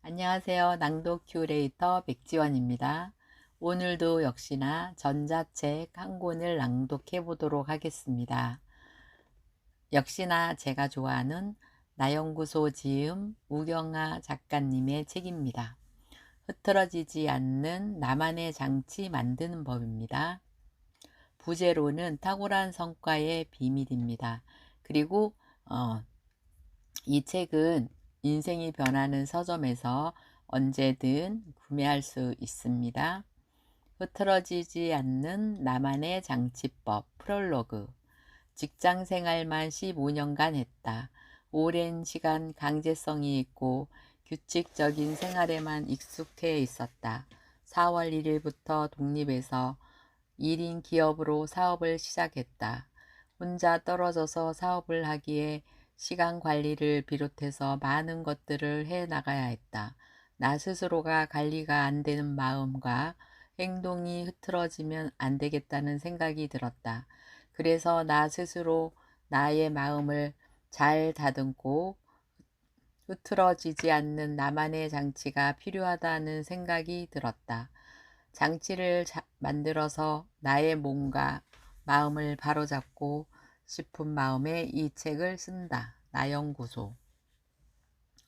안녕하세요. 낭독 큐레이터 백지원입니다. 오늘도 역시나 전자책 한 권을 낭독해 보도록 하겠습니다. 역시나 제가 좋아하는 나연구소 지음 우경아 작가님의 책입니다. 흐트러지지 않는 나만의 장치 만드는 법입니다. 부제로는 탁월한 성과의 비밀입니다. 그리고 이 책은 인생이 변하는 서점에서 언제든 구매할 수 있습니다. 흐트러지지 않는 나만의 장치법 프롤로그. 직장 생활만 15년간 했다. 오랜 시간 강제성이 있고 규칙적인 생활에만 익숙해 있었다. 4월 1일부터 독립해서 1인 기업으로 사업을 시작했다. 혼자 떨어져서 사업을 하기에 시간 관리를 비롯해서 많은 것들을 해 나가야 했다. 나 스스로가 관리가 안 되는 마음과 행동이 흐트러지면 안 되겠다는 생각이 들었다. 그래서 나 스스로 나의 마음을 잘 다듬고 흐트러지지 않는 나만의 장치가 필요하다는 생각이 들었다. 장치를 만들어서 나의 몸과 마음을 바로잡고 싶은 마음에 이 책을 쓴다. 나연구소.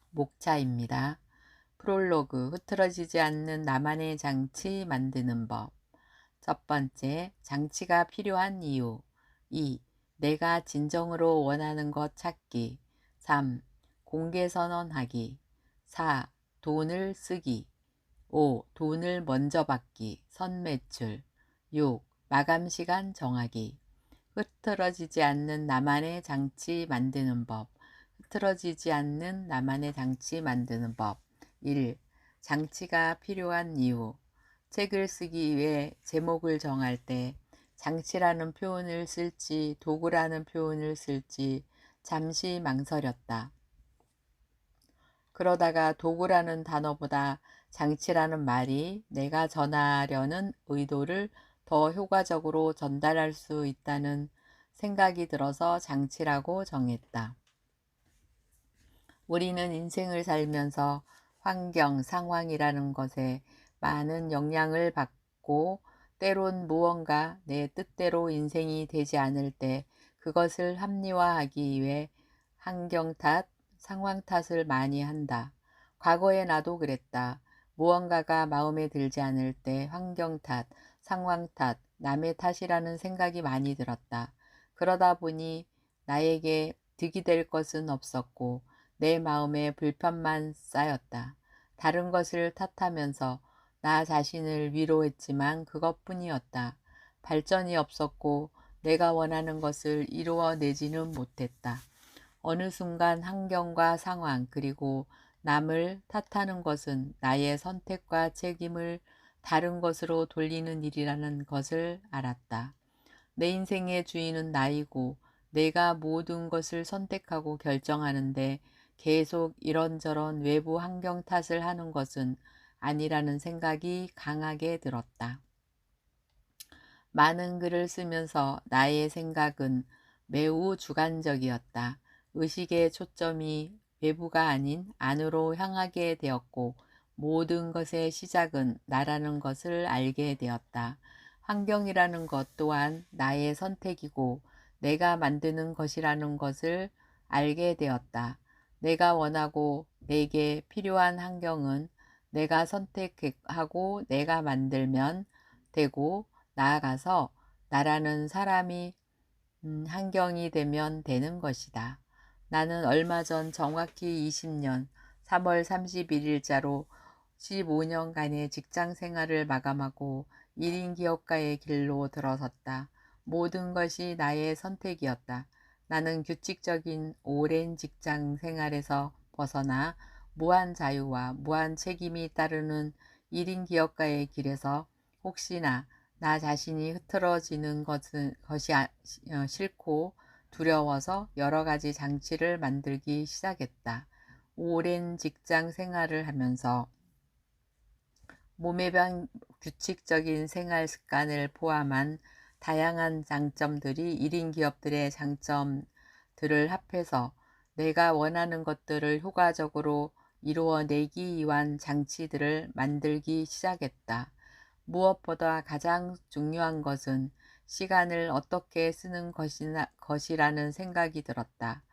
목차입니다. 프롤로그. 흐트러지지 않는 나만의 장치 만드는 법. 첫 번째, 장치가 필요한 이유. 2. 내가 진정으로 원하는 것 찾기. 3. 공개 선언하기. 4. 돈을 쓰기. 5. 돈을 먼저 받기, 선매출. 6. 마감 시간 정하기. 흐트러지지 않는 나만의 장치 만드는 법. 흐트러지지 않는 나만의 장치 만드는 법. 1. 장치가 필요한 이유. 책을 쓰기 위해 제목을 정할 때 장치라는 표현을 쓸지 도구라는 표현을 쓸지 잠시 망설였다. 그러다가 도구라는 단어보다 장치라는 말이 내가 전하려는 의도를 더 효과적으로 전달할 수 있다는 생각이 들어서 장치라고 정했다. 우리는 인생을 살면서 환경, 상황이라는 것에 많은 영향을 받고 때론 무언가 내 뜻대로 인생이 되지 않을 때 그것을 합리화하기 위해 환경 탓, 상황 탓을 많이 한다. 과거에 나도 그랬다. 무언가가 마음에 들지 않을 때 환경 탓, 상황 탓, 남의 탓이라는 생각이 많이 들었다. 그러다 보니 나에게 득이 될 것은 없었고 내 마음에 불편만 쌓였다. 다른 것을 탓하면서 나 자신을 위로했지만 그것뿐이었다. 발전이 없었고 내가 원하는 것을 이루어내지는 못했다. 어느 순간 환경과 상황 그리고 남을 탓하는 것은 나의 선택과 책임을 다른 것으로 돌리는 일이라는 것을 알았다. 내 인생의 주인은 나이고 내가 모든 것을 선택하고 결정하는데 계속 이런저런 외부 환경 탓을 하는 것은 아니라는 생각이 강하게 들었다. 많은 글을 쓰면서 나의 생각은 매우 주관적이었다. 의식의 초점이 외부가 아닌 안으로 향하게 되었고 모든 것의 시작은 나라는 것을 알게 되었다. 환경이라는 것 또한 나의 선택이고 내가 만드는 것이라는 것을 알게 되었다. 내가 원하고 내게 필요한 환경은 내가 선택하고 내가 만들면 되고 나아가서 나라는 사람이 환경이 되면 되는 것이다. 나는 얼마 전 정확히 20년 3월 31일자로 15년간의 직장 생활을 마감하고 1인 기업가의 길로 들어섰다. 모든 것이 나의 선택이었다. 나는 규칙적인 오랜 직장 생활에서 벗어나 무한 자유와 무한 책임이 따르는 1인 기업가의 길에서 혹시나 나 자신이 흐트러지는 것이 싫고 두려워서 여러 가지 장치를 만들기 시작했다. 오랜 직장 생활을 하면서 몸에 반 규칙적인 생활 습관을 포함한 다양한 장점들이 1인 기업들의 장점들을 합해서 내가 원하는 것들을 효과적으로 이루어내기 위한 장치들을 만들기 시작했다. 무엇보다 가장 중요한 것은 시간을 어떻게 쓰는 것이라는 생각이 들었다.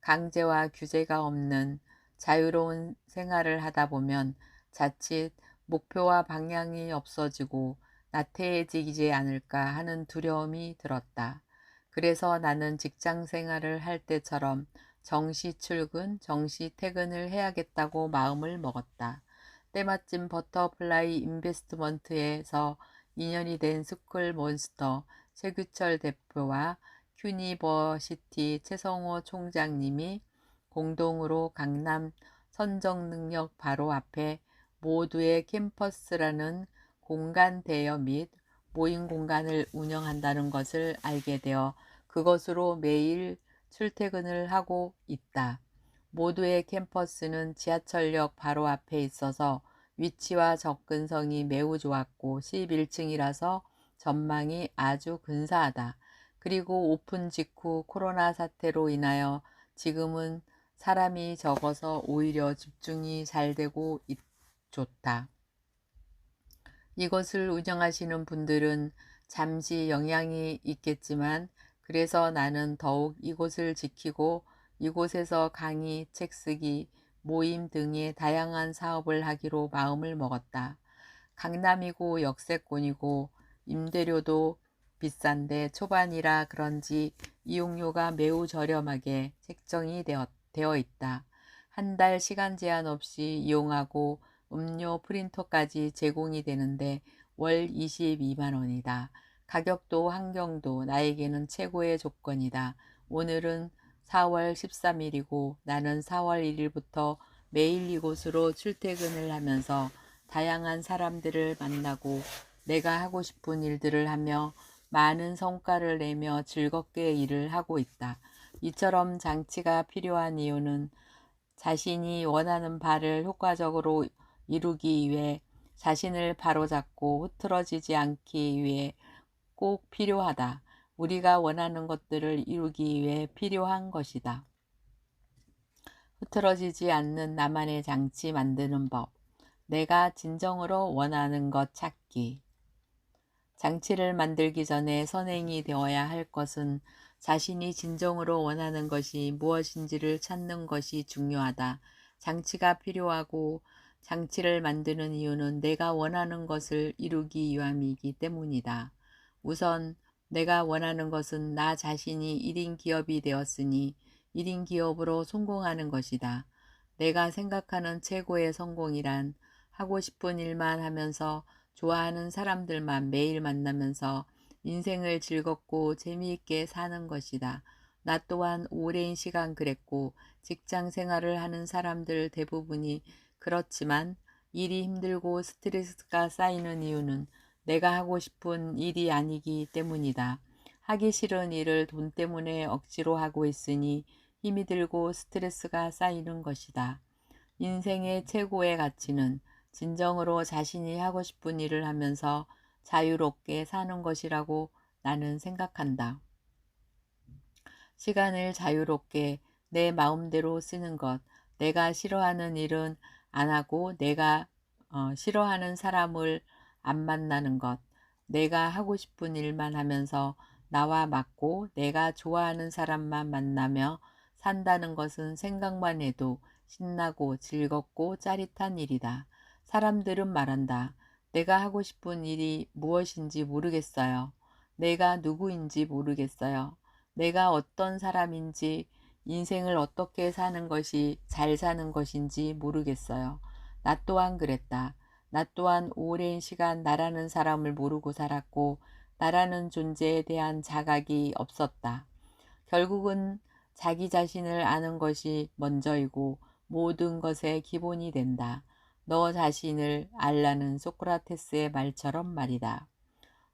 강제와 규제가 없는 자유로운 생활을 하다 보면 자칫 목표와 방향이 없어지고 나태해지지 않을까 하는 두려움이 들었다. 그래서 나는 직장 생활을 할 때처럼 정시 출근, 정시 퇴근을 해야겠다고 마음을 먹었다. 때마침 버터플라이 인베스트먼트에서 인연이 된 스쿨몬스터 최규철 대표와 큐니버시티 최성호 총장님이 공동으로 강남 선정능력 바로 앞에 모두의 캠퍼스라는 공간 대여 및 모임 공간을 운영한다는 것을 알게 되어 그것으로 매일 출퇴근을 하고 있다. 모두의 캠퍼스는 지하철역 바로 앞에 있어서 위치와 접근성이 매우 좋았고 11층이라서 전망이 아주 근사하다. 그리고 오픈 직후 코로나 사태로 인하여 지금은 사람이 적어서 오히려 집중이 잘 되고 좋다. 이것을 운영하시는 분들은 잠시 영향이 있겠지만 그래서 나는 더욱 이곳을 지키고 이곳에서 강의, 책 쓰기, 모임 등의 다양한 사업을 하기로 마음을 먹었다. 강남이고 역세권이고 임대료도 비싼데 초반이라 그런지 이용료가 매우 저렴하게 책정이 되어 있다. 한 달 시간 제한 없이 이용하고 음료 프린터까지 제공이 되는데 월 22만 원이다. 가격도 환경도 나에게는 최고의 조건이다. 오늘은 4월 13일이고 나는 4월 1일부터 매일 이곳으로 출퇴근을 하면서 다양한 사람들을 만나고 내가 하고 싶은 일들을 하며 많은 성과를 내며 즐겁게 일을 하고 있다. 이처럼 장치가 필요한 이유는 자신이 원하는 바를 효과적으로 이루기 위해 자신을 바로잡고 흐트러지지 않기 위해 꼭 필요하다. 우리가 원하는 것들을 이루기 위해 필요한 것이다. 흐트러지지 않는 나만의 장치 만드는 법. 내가 진정으로 원하는 것 찾기. 장치를 만들기 전에 선행이 되어야 할 것은 자신이 진정으로 원하는 것이 무엇인지를 찾는 것이 중요하다. 장치가 필요하고 장치를 만드는 이유는 내가 원하는 것을 이루기 위함이기 때문이다. 우선 내가 원하는 것은 나 자신이 1인 기업이 되었으니 1인 기업으로 성공하는 것이다. 내가 생각하는 최고의 성공이란 하고 싶은 일만 하면서 좋아하는 사람들만 매일 만나면서 인생을 즐겁고 재미있게 사는 것이다. 나 또한 오랜 시간 그랬고 직장 생활을 하는 사람들 대부분이 그렇지만 일이 힘들고 스트레스가 쌓이는 이유는 내가 하고 싶은 일이 아니기 때문이다. 하기 싫은 일을 돈 때문에 억지로 하고 있으니 힘이 들고 스트레스가 쌓이는 것이다. 인생의 최고의 가치는 진정으로 자신이 하고 싶은 일을 하면서 자유롭게 사는 것이라고 나는 생각한다. 시간을 자유롭게 내 마음대로 쓰는 것, 내가 싫어하는 일은 안 하고 내가 싫어하는 사람을 안 만나는 것, 내가 하고 싶은 일만 하면서 나와 맞고 내가 좋아하는 사람만 만나며 산다는 것은 생각만 해도 신나고 즐겁고 짜릿한 일이다. 사람들은 말한다. 내가 하고 싶은 일이 무엇인지 모르겠어요. 내가 누구인지 모르겠어요. 내가 어떤 사람인지 인생을 어떻게 사는 것이 잘 사는 것인지 모르겠어요. 나 또한 그랬다. 나 또한 오랜 시간 나라는 사람을 모르고 살았고 나라는 존재에 대한 자각이 없었다. 결국은 자기 자신을 아는 것이 먼저이고 모든 것의 기본이 된다. 너 자신을 알라는 소크라테스의 말처럼 말이다.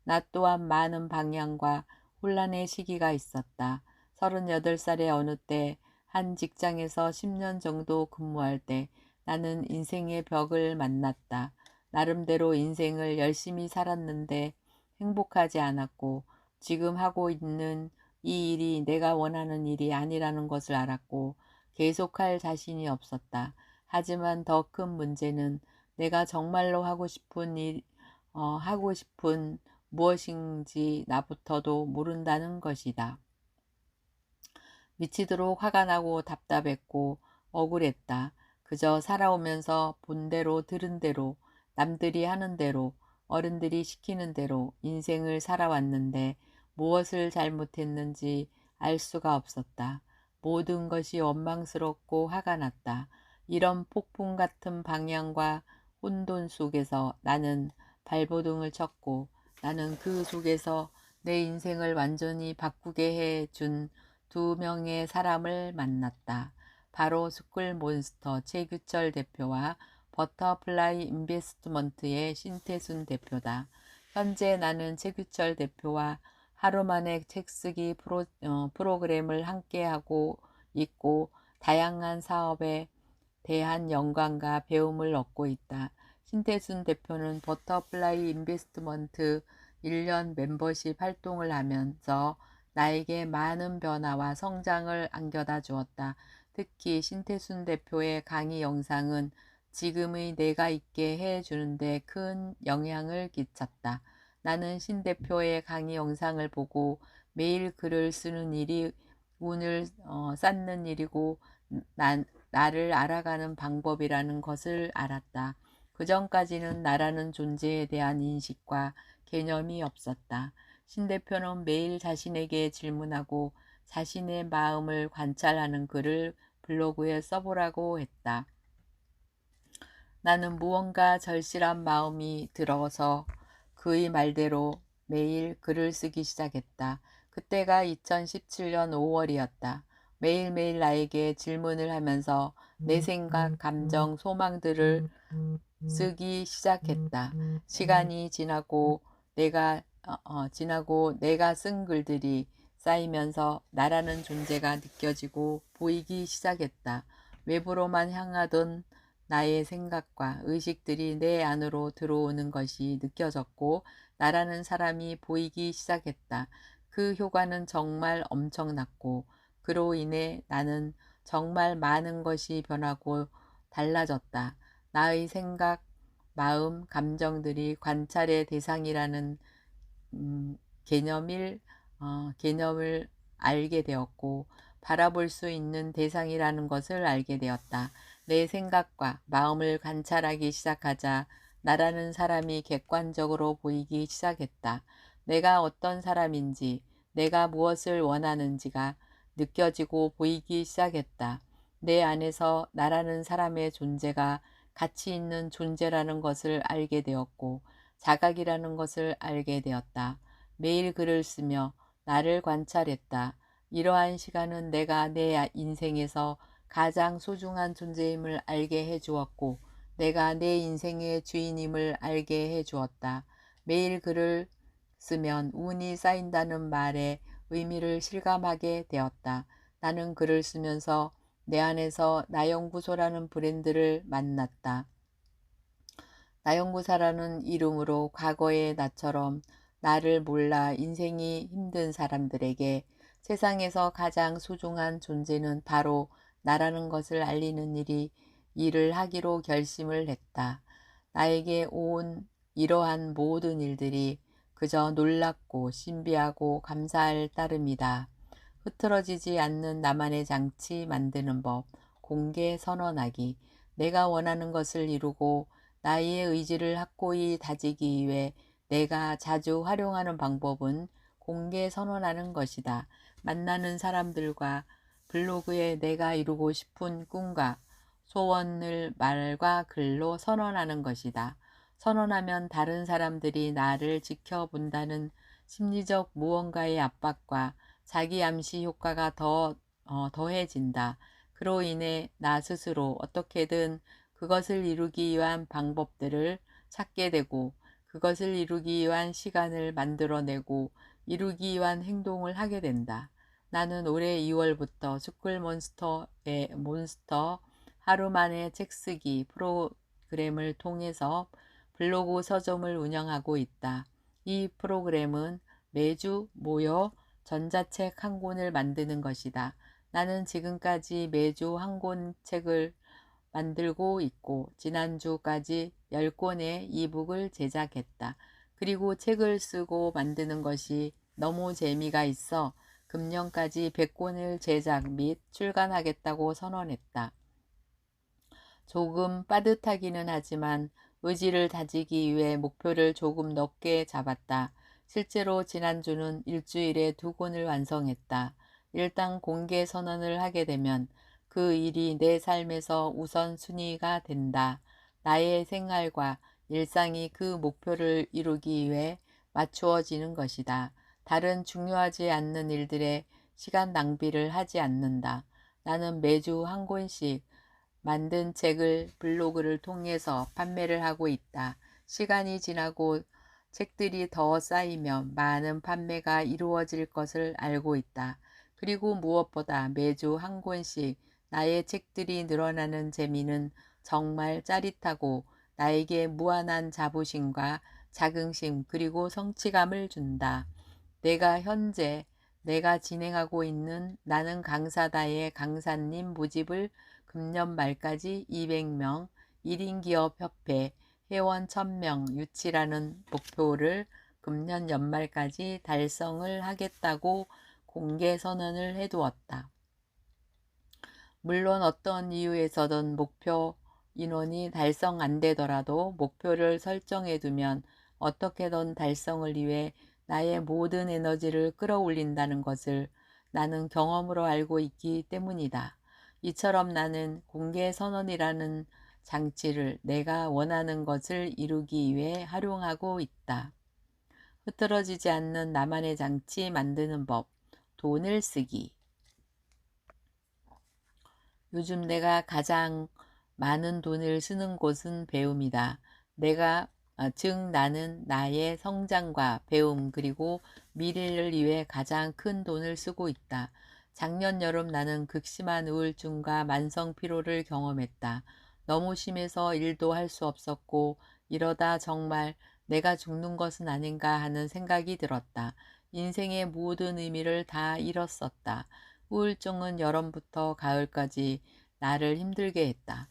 나 또한 많은 방향과 혼란의 시기가 있었다. 38살의 어느 때 한 직장에서 10년 정도 근무할 때 나는 인생의 벽을 만났다. 나름대로 인생을 열심히 살았는데 행복하지 않았고 지금 하고 있는 이 일이 내가 원하는 일이 아니라는 것을 알았고 계속할 자신이 없었다. 하지만 더 큰 문제는 내가 정말로 하고 싶은 무엇인지 나부터도 모른다는 것이다. 미치도록 화가 나고 답답했고 억울했다. 그저 살아오면서 본 대로 들은 대로 남들이 하는 대로 어른들이 시키는 대로 인생을 살아왔는데 무엇을 잘못했는지 알 수가 없었다. 모든 것이 원망스럽고 화가 났다. 이런 폭풍 같은 방향과 혼돈 속에서 나는 발버둥을 쳤고 나는 그 속에서 내 인생을 완전히 바꾸게 해준 두 명의 사람을 만났다. 바로 스쿨몬스터 최규철 대표와 버터플라이 인베스트먼트의 신태순 대표다. 현재 나는 최규철 대표와 하루 만에 책쓰기 프로그램을 함께하고 있고 다양한 사업에 대한 영광과 배움을 얻고 있다. 신태순 대표는 버터플라이 인베스트먼트 1년 멤버십 활동을 하면서 나에게 많은 변화와 성장을 안겨다 주었다. 특히 신태순 대표의 강의 영상은 지금의 내가 있게 해주는데 큰 영향을 끼쳤다. 나는 신 대표의 강의 영상을 보고 매일 글을 쓰는 일이 운을 쌓는 일이고 나를 알아가는 방법이라는 것을 알았다. 그전까지는 나라는 존재에 대한 인식과 개념이 없었다. 신 대표는 매일 자신에게 질문하고 자신의 마음을 관찰하는 글을 블로그에 써보라고 했다. 나는 무언가 절실한 마음이 들어서 그의 말대로 매일 글을 쓰기 시작했다. 그때가 2017년 5월이었다. 매일매일 나에게 질문을 하면서 내 생각, 감정, 소망들을 쓰기 시작했다. 시간이 지나고 내가 쓴 글들이 쌓이면서 나라는 존재가 느껴지고 보이기 시작했다. 외부로만 향하던 나의 생각과 의식들이 내 안으로 들어오는 것이 느껴졌고 나라는 사람이 보이기 시작했다. 그 효과는 정말 엄청났고 그로 인해 나는 정말 많은 것이 변하고 달라졌다. 나의 생각, 마음, 감정들이 관찰의 대상이라는 음, 개념을 알게 되었고 바라볼 수 있는 대상이라는 것을 알게 되었다. 내 생각과 마음을 관찰하기 시작하자 나라는 사람이 객관적으로 보이기 시작했다. 내가 어떤 사람인지, 내가 무엇을 원하는지가 느껴지고 보이기 시작했다. 내 안에서 나라는 사람의 존재가 가치 있는 존재라는 것을 알게 되었고 자각이라는 것을 알게 되었다. 매일 글을 쓰며 나를 관찰했다. 이러한 시간은 내가 내 인생에서 가장 소중한 존재임을 알게 해주었고 내가 내 인생의 주인임을 알게 해주었다. 매일 글을 쓰면 운이 쌓인다는 말의 의미를 실감하게 되었다. 나는 글을 쓰면서 내 안에서 나연구소라는 브랜드를 만났다. 나연구사라는 이름으로 과거의 나처럼 나를 몰라 인생이 힘든 사람들에게 세상에서 가장 소중한 존재는 바로 나라는 것을 알리는 일을 하기로 결심을 했다. 나에게 온 이러한 모든 일들이 그저 놀랍고 신비하고 감사할 따름이다. 흐트러지지 않는 나만의 장치 만드는 법, 공개 선언하기, 내가 원하는 것을 이루고 나의 의지를 확고히 다지기 위해 내가 자주 활용하는 방법은 공개 선언하는 것이다. 만나는 사람들과 블로그에 내가 이루고 싶은 꿈과 소원을 말과 글로 선언하는 것이다. 선언하면 다른 사람들이 나를 지켜본다는 심리적 무언가의 압박과 자기 암시 효과가 더해진다. 그로 인해 나 스스로 어떻게든 그것을 이루기 위한 방법들을 찾게 되고 그것을 이루기 위한 시간을 만들어내고 이루기 위한 행동을 하게 된다. 나는 올해 2월부터 스쿨몬스터의 몬스터 하루 만에 책쓰기 프로그램을 통해서 블로그 서점을 운영하고 있다. 이 프로그램은 매주 모여 전자책 한 권을 만드는 것이다. 나는 지금까지 매주 한 권 책을 만들고 있고 지난주까지 10권의 이북을 제작했다. 그리고 책을 쓰고 만드는 것이 너무 재미가 있어 금년까지 100권을 제작 및 출간하겠다고 선언했다. 조금 빠듯하기는 하지만 의지를 다지기 위해 목표를 조금 높게 잡았다. 실제로 지난주는 일주일에 2권을 완성했다. 일단 공개 선언을 하게 되면 그 일이 내 삶에서 우선순위가 된다. 나의 생활과 일상이 그 목표를 이루기 위해 맞추어지는 것이다. 다른 중요하지 않는 일들에 시간 낭비를 하지 않는다. 나는 매주 한 권씩 만든 책을 블로그를 통해서 판매를 하고 있다. 시간이 지나고 책들이 더 쌓이면 많은 판매가 이루어질 것을 알고 있다. 그리고 무엇보다 매주 한 권씩 나의 책들이 늘어나는 재미는 정말 짜릿하고 나에게 무한한 자부심과 자긍심 그리고 성취감을 준다. 내가 진행하고 있는 나는 강사다의 강사님 모집을 금년 말까지 200명, 1인 기업 협회 회원 1000명 유치라는 목표를 금년 연말까지 달성을 하겠다고 공개 선언을 해두었다. 물론 어떤 이유에서든 목표 인원이 달성 안 되더라도 목표를 설정해 두면 어떻게든 달성을 위해 나의 모든 에너지를 끌어올린다는 것을 나는 경험으로 알고 있기 때문이다. 이처럼 나는 공개 선언이라는 장치를 내가 원하는 것을 이루기 위해 활용하고 있다. 흐트러지지 않는 나만의 장치 만드는 법, 돈을 쓰기. 요즘 내가 가장 많은 돈을 쓰는 곳은 배움이다. 즉 나는 나의 성장과 배움 그리고 미래를 위해 가장 큰 돈을 쓰고 있다. 작년 여름 나는 극심한 우울증과 만성 피로를 경험했다. 너무 심해서 일도 할 수 없었고 이러다 정말 내가 죽는 것은 아닌가 하는 생각이 들었다. 인생의 모든 의미를 다 잃었었다. 우울증은 여름부터 가을까지 나를 힘들게 했다.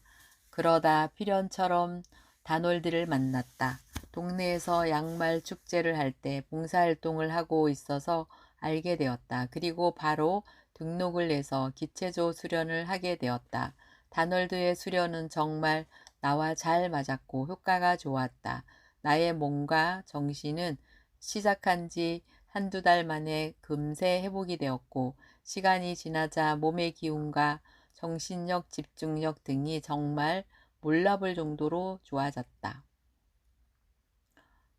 그러다 필연처럼 단월들을 만났다. 동네에서 양말 축제를 할 때 봉사활동을 하고 있어서 알게 되었다. 그리고 바로 등록을 해서 기체조 수련을 하게 되었다. 단월드의 수련은 정말 나와 잘 맞았고 효과가 좋았다. 나의 몸과 정신은 시작한 지 한두 달 만에 금세 회복이 되었고 시간이 지나자 몸의 기운과 정신력, 집중력 등이 정말 몰라볼 정도로 좋아졌다.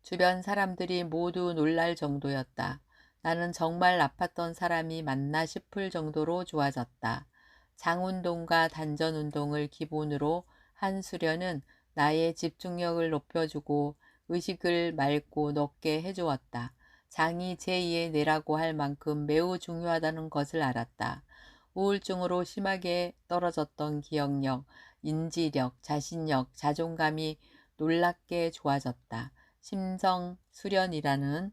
주변 사람들이 모두 놀랄 정도였다. 나는 정말 아팠던 사람이 맞나 싶을 정도로 좋아졌다. 장운동과 단전운동을 기본으로 한 수련은 나의 집중력을 높여주고 의식을 맑고 높게 해주었다. 장이 제2의 뇌라고 할 만큼 매우 중요하다는 것을 알았다. 우울증으로 심하게 떨어졌던 기억력, 인지력, 자신력, 자존감이 놀랍게 좋아졌다. 심성 수련이라는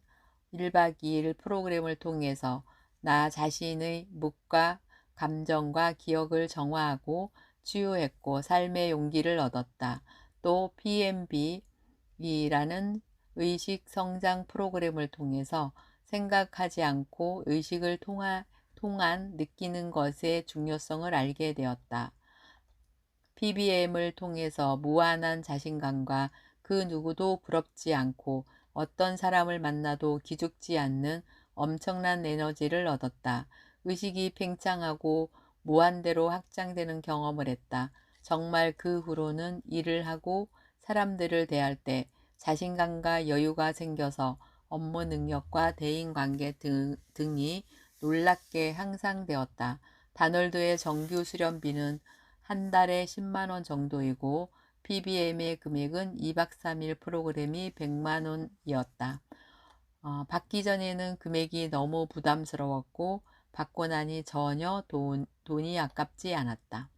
1박 2일 프로그램을 통해서 나 자신의 묵과 감정과 기억을 정화하고 치유했고 삶의 용기를 얻었다. 또 PMB이라는 의식 성장 프로그램을 통해서 생각하지 않고 의식을 통한 느끼는 것의 중요성을 알게 되었다. PBM을 통해서 무한한 자신감과 그 누구도 부럽지 않고 어떤 사람을 만나도 기죽지 않는 엄청난 에너지를 얻었다. 의식이 팽창하고 무한대로 확장되는 경험을 했다. 정말 그 후로는 일을 하고 사람들을 대할 때 자신감과 여유가 생겨서 업무 능력과 대인관계 등이 놀랍게 향상되었다. 다널드의 정규 수련비는 한 달에 10만 원 정도이고 PBM의 금액은 2박 3일 프로그램이 100만 원이었다. 받기 전에는 금액이 너무 부담스러웠고 받고 나니 전혀 돈이 아깝지 않았다.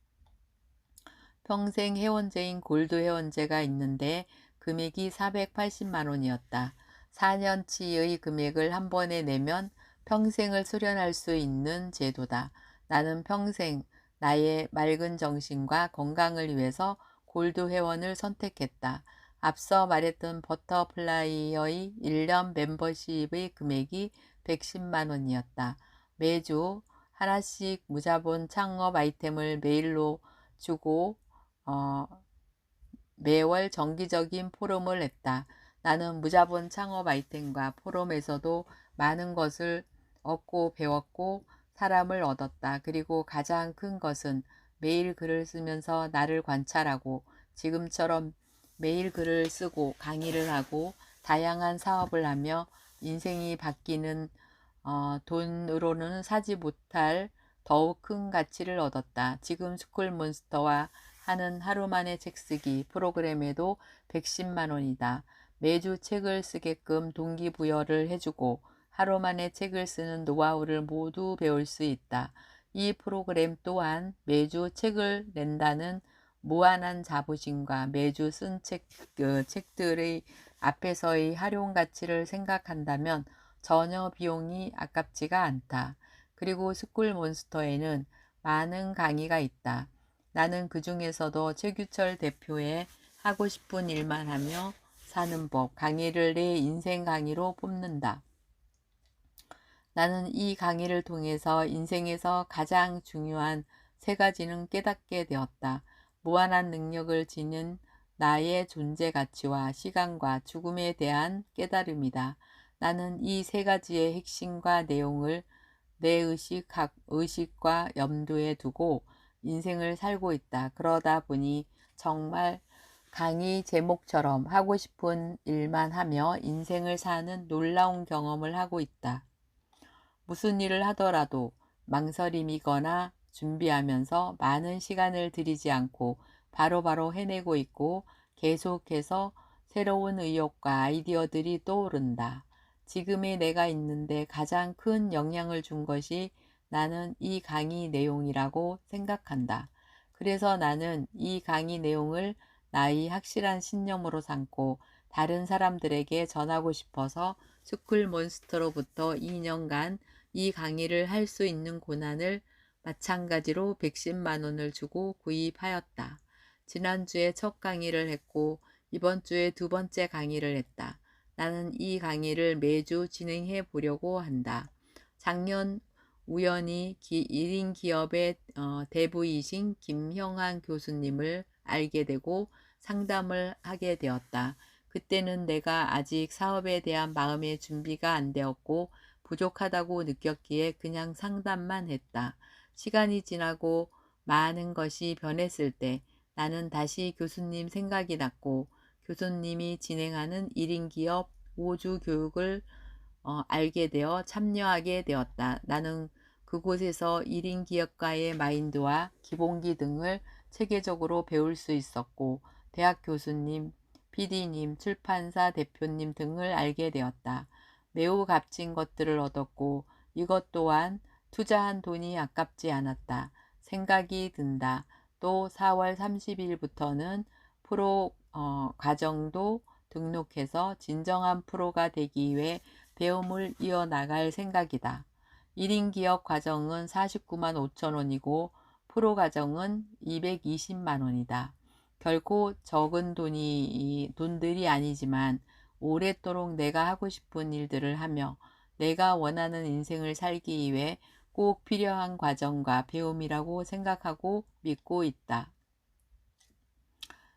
평생 회원제인 골드 회원제가 있는데 금액이 480만 원이었다. 4년치의 금액을 한 번에 내면 평생을 수련할 수 있는 제도다. 나는 평생 나의 맑은 정신과 건강을 위해서 골드 회원을 선택했다. 앞서 말했던 버터플라이어의 1년 멤버십의 금액이 110만 원이었다. 매주 하나씩 무자본 창업 아이템을 메일로 주고 어, 매월 정기적인 포럼을 했다. 나는 무자본 창업 아이템과 포럼에서도 많은 것을 얻고 배웠고 사람을 얻었다. 그리고 가장 큰 것은 매일 글을 쓰면서 나를 관찰하고 지금처럼 매일 글을 쓰고 강의를 하고 다양한 사업을 하며 인생이 바뀌는 돈으로는 사지 못할 더욱 큰 가치를 얻었다. 지금 스쿨몬스터와 하는 하루만에 책쓰기 프로그램에도 110만 원이다. 매주 책을 쓰게끔 동기부여를 해주고 하루만에 책을 쓰는 노하우를 모두 배울 수 있다. 이 프로그램 또한 매주 책을 낸다는 무한한 자부심과 매주 쓴 책들의 앞에서의 활용 가치를 생각한다면 전혀 비용이 아깝지가 않다. 그리고 스쿨몬스터에는 많은 강의가 있다. 나는 그 중에서도 최규철 대표의 하고 싶은 일만 하며 사는 법 강의를 내 인생 강의로 뽑는다. 나는 이 강의를 통해서 인생에서 가장 중요한 세 가지는 깨닫게 되었다. 무한한 능력을 지닌 나의 존재 가치와 시간과 죽음에 대한 깨달음이다. 나는 이 세 가지의 핵심과 내용을 내 의식과 염두에 두고 인생을 살고 있다. 그러다 보니 정말 강의 제목처럼 하고 싶은 일만 하며 인생을 사는 놀라운 경험을 하고 있다. 무슨 일을 하더라도 망설임이거나 준비하면서 많은 시간을 들이지 않고 바로바로 해내고 있고 계속해서 새로운 의욕과 아이디어들이 떠오른다. 지금의 내가 있는데 가장 큰 영향을 준 것이 나는 이 강의 내용이라고 생각한다. 그래서 나는 이 강의 내용을 나의 확실한 신념으로 삼고 다른 사람들에게 전하고 싶어서 스쿨몬스터로부터 2년간 이 강의를 할 수 있는 권한을 마찬가지로 110만 원을 주고 구입하였다. 지난주에 첫 강의를 했고 이번 주에 두 번째 강의를 했다. 나는 이 강의를 매주 진행해 보려고 한다. 작년 우연히 1인 기업의 대부이신 김형환 교수님을 알게 되고 상담을 하게 되었다. 그때는 내가 아직 사업에 대한 마음의 준비가 안 되었고 부족하다고 느꼈기에 그냥 상담만 했다. 시간이 지나고 많은 것이 변했을 때 나는 다시 교수님 생각이 났고 교수님이 진행하는 1인 기업 5주 교육을 알게 되어 참여하게 되었다. 나는 그곳에서 1인 기업가의 마인드와 기본기 등을 체계적으로 배울 수 있었고 대학 교수님, PD님, 출판사 대표님 등을 알게 되었다. 매우 값진 것들을 얻었고 이것 또한 투자한 돈이 아깝지 않았다. 생각이 든다. 또 4월 30일부터는 프로 과정도 등록해서 진정한 프로가 되기 위해 배움을 이어나갈 생각이다. 1인 기업 과정은 49만 5천 원이고 프로 과정은 220만 원이다. 결코 적은 돈들이 아니지만 오랫도록 내가 하고 싶은 일들을 하며 내가 원하는 인생을 살기 위해 꼭 필요한 과정과 배움이라고 생각하고 믿고 있다.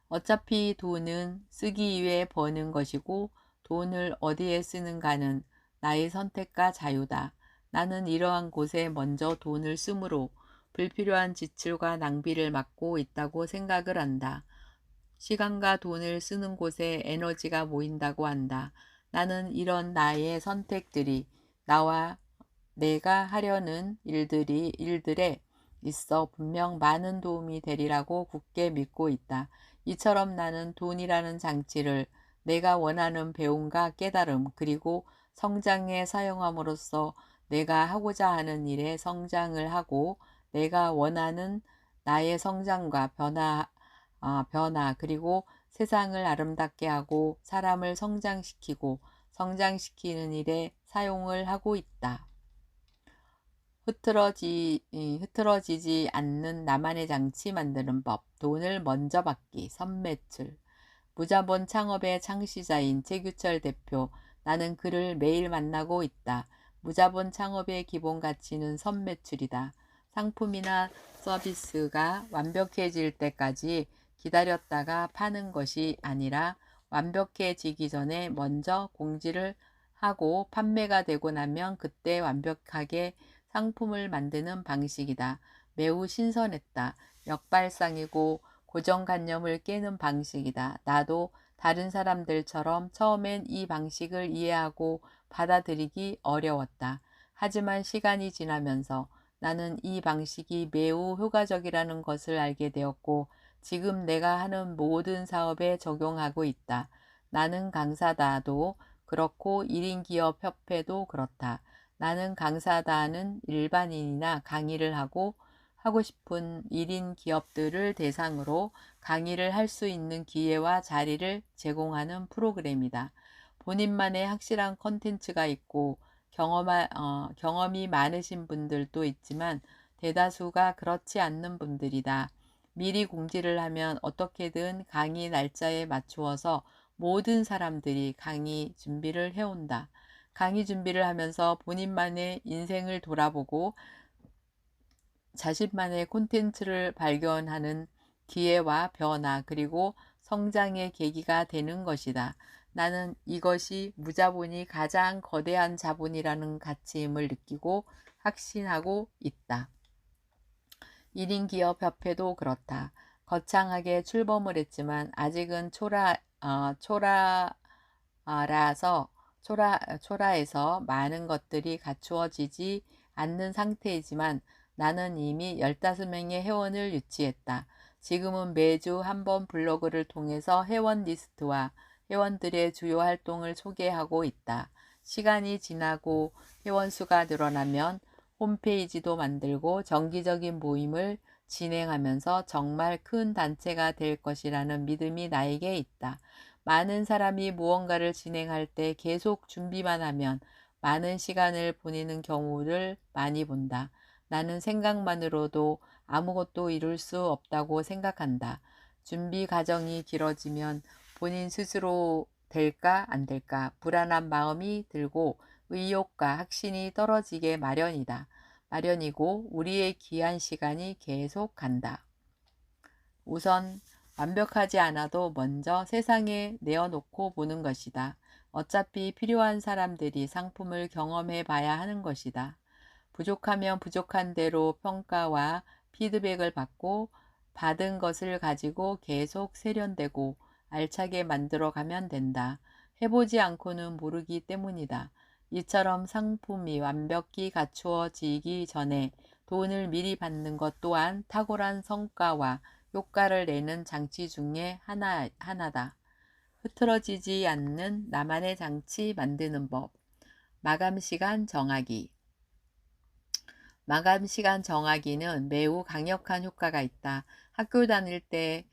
어차피 돈은 쓰기 위해 버는 것이고 돈을 어디에 쓰는가는 나의 선택과 자유다. 나는 이러한 곳에 먼저 돈을 쓰므로 불필요한 지출과 낭비를 막고 있다고 생각을 한다. 시간과 돈을 쓰는 곳에 에너지가 모인다고 한다. 나는 이런 나의 선택들이 나와 내가 하려는 일들에 있어 분명 많은 도움이 되리라고 굳게 믿고 있다. 이처럼 나는 돈이라는 장치를 내가 원하는 배움과 깨달음 그리고 성장에 사용함으로써 내가 하고자 하는 일에 성장을 하고 내가 원하는 나의 성장과 변화 그리고 세상을 아름답게 하고 사람을 성장시키고 성장시키는 일에 사용을 하고 있다. 흐트러지지 않는 나만의 장치 만드는 법, 돈을 먼저 받기, 선매출. 무자본 창업의 창시자인 최규철 대표, 나는 그를 매일 만나고 있다. 무자본 창업의 기본 가치는 선매출이다. 상품이나 서비스가 완벽해질 때까지 기다렸다가 파는 것이 아니라 완벽해지기 전에 먼저 공지를 하고 판매가 되고 나면 그때 완벽하게 상품을 만드는 방식이다. 매우 신선했다. 역발상이고 고정관념을 깨는 방식이다. 나도 다른 사람들처럼 처음엔 이 방식을 이해하고 받아들이기 어려웠다. 하지만 시간이 지나면서 나는 이 방식이 매우 효과적이라는 것을 알게 되었고 지금 내가 하는 모든 사업에 적용하고 있다. 나는 강사다도 그렇고 1인 기업 협회도 그렇다. 나는 강사다는 일반인이나 강의를 하고 싶은 1인 기업들을 대상으로 강의를 할 수 있는 기회와 자리를 제공하는 프로그램이다. 본인만의 확실한 컨텐츠가 있고 경험이 많으신 분들도 있지만 대다수가 그렇지 않는 분들이다. 미리 공지를 하면 어떻게든 강의 날짜에 맞추어서 모든 사람들이 강의 준비를 해온다. 강의 준비를 하면서 본인만의 인생을 돌아보고 자신만의 콘텐츠를 발견하는 기회와 변화 그리고 성장의 계기가 되는 것이다. 나는 이것이 무자본이 가장 거대한 자본이라는 가치임을 느끼고 확신하고 있다. 1인 기업 협회도 그렇다. 거창하게 출범을 했지만 아직은 초라해서 많은 것들이 갖추어지지 않는 상태이지만 나는 이미 15명의 회원을 유치했다. 지금은 매주 한 번 블로그를 통해서 회원 리스트와 회원들의 주요 활동을 소개하고 있다. 시간이 지나고 회원 수가 늘어나면 홈페이지도 만들고 정기적인 모임을 진행하면서 정말 큰 단체가 될 것이라는 믿음이 나에게 있다. 많은 사람이 무언가를 진행할 때 계속 준비만 하면 많은 시간을 보내는 경우를 많이 본다. 나는 생각만으로도 아무것도 이룰 수 없다고 생각한다. 준비 과정이 길어지면 본인 스스로 될까 안 될까 불안한 마음이 들고 의욕과 확신이 떨어지게 마련이고 우리의 귀한 시간이 계속 간다. 우선 완벽하지 않아도 먼저 세상에 내어놓고 보는 것이다. 어차피 필요한 사람들이 상품을 경험해 봐야 하는 것이다. 부족하면 부족한 대로 평가와 피드백을 받고 받은 것을 가지고 계속 세련되고 알차게 만들어 가면 된다. 해보지 않고는 모르기 때문이다. 이처럼 상품이 완벽히 갖추어지기 전에 돈을 미리 받는 것 또한 탁월한 성과와 효과를 내는 장치 중에 하나다. 흐트러지지 않는 나만의 장치 만드는 법. 마감 시간 정하기. 마감 시간 정하기는 매우 강력한 효과가 있다. 학교 다닐 때를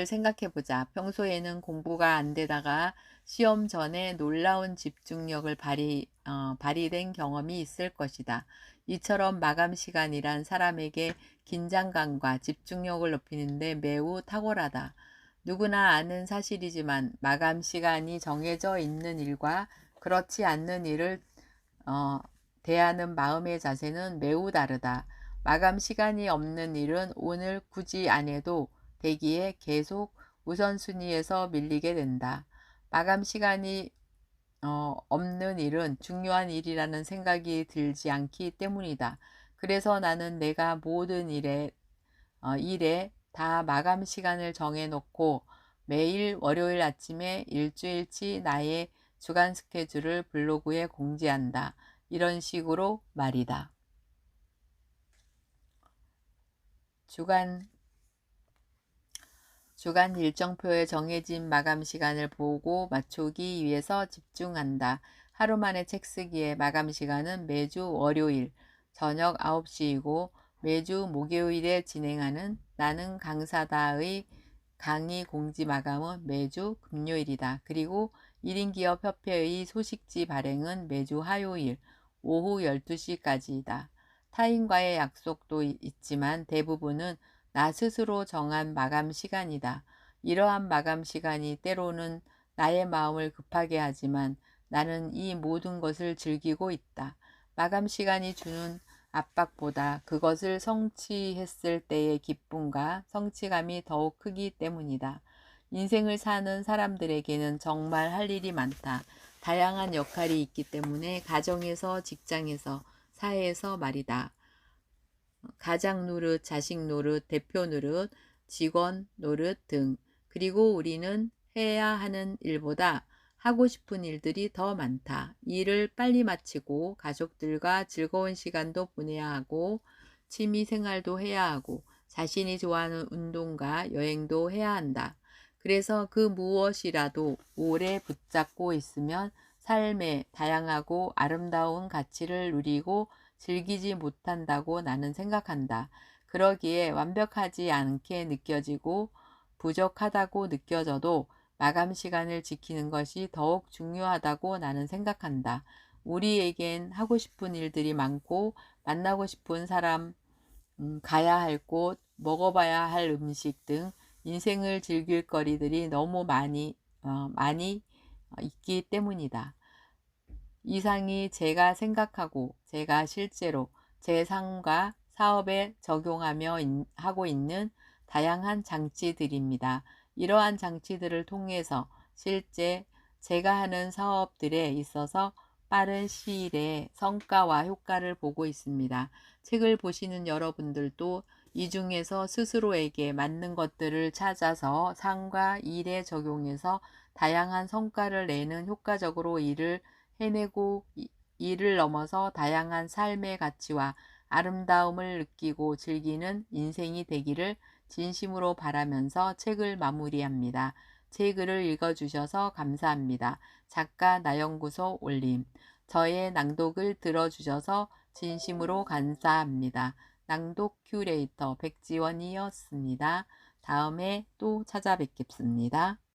생각해 보자. 평소에는 공부가 안 되다가 시험 전에 놀라운 집중력을 발휘된 경험이 있을 것이다. 이처럼 마감 시간이란 사람에게 긴장감과 집중력을 높이는데 매우 탁월하다. 누구나 아는 사실이지만 마감 시간이 정해져 있는 일과 그렇지 않는 일을 대하는 마음의 자세는 매우 다르다. 마감 시간이 없는 일은 오늘 굳이 안 해도 되기에 계속 우선순위에서 밀리게 된다. 마감 시간이 없는 일은 중요한 일이라는 생각이 들지 않기 때문이다. 그래서 나는 내가 모든 일에 다 마감 시간을 정해놓고 매일 월요일 아침에 일주일치 나의 주간 스케줄을 블로그에 공지한다. 이런 식으로 말이다. 주간 일정표에 정해진 마감 시간을 보고 맞추기 위해서 집중한다. 하루 만에 책 쓰기에 마감 시간은 매주 월요일 저녁 9시이고 매주 목요일에 진행하는 나는 강사다의 강의 공지 마감은 매주 금요일이다. 그리고 1인기업협회의 소식지 발행은 매주 화요일 오후 12시까지이다. 타인과의 약속도 있지만 대부분은 나 스스로 정한 마감 시간이다. 이러한 마감 시간이 때로는 나의 마음을 급하게 하지만 나는 이 모든 것을 즐기고 있다. 마감 시간이 주는 압박보다 그것을 성취했을 때의 기쁨과 성취감이 더욱 크기 때문이다. 인생을 사는 사람들에게는 정말 할 일이 많다. 다양한 역할이 있기 때문에 가정에서, 직장에서, 사회에서 말이다. 가장 노릇, 자식 노릇, 대표 노릇, 직원 노릇 등. 그리고 우리는 해야 하는 일보다 하고 싶은 일들이 더 많다. 일을 빨리 마치고 가족들과 즐거운 시간도 보내야 하고 취미 생활도 해야 하고 자신이 좋아하는 운동과 여행도 해야 한다. 그래서 그 무엇이라도 오래 붙잡고 있으면 삶의 다양하고 아름다운 가치를 누리고 즐기지 못한다고 나는 생각한다. 그러기에 완벽하지 않게 느껴지고 부족하다고 느껴져도 마감 시간을 지키는 것이 더욱 중요하다고 나는 생각한다. 우리에겐 하고 싶은 일들이 많고 만나고 싶은 사람, 가야 할 곳, 먹어봐야 할 음식 등 인생을 즐길 거리들이 너무 많이 있기 때문이다. 이상이 제가 생각하고 제가 실제로 제 삶과 사업에 적용하며 하고 있는 다양한 장치들입니다. 이러한 장치들을 통해서 실제 제가 하는 사업들에 있어서 빠른 시일에 성과와 효과를 보고 있습니다. 책을 보시는 여러분들도 이 중에서 스스로에게 맞는 것들을 찾아서 삶과 일에 적용해서 다양한 성과를 내는 효과적으로 일을 해내고 이를 넘어서 다양한 삶의 가치와 아름다움을 느끼고 즐기는 인생이 되기를 진심으로 바라면서 책을 마무리합니다. 제 글을 읽어주셔서 감사합니다. 작가 나연구소 올림. 저의 낭독을 들어주셔서 진심으로 감사합니다. 낭독 큐레이터 백지원이었습니다. 다음에 또 찾아뵙겠습니다.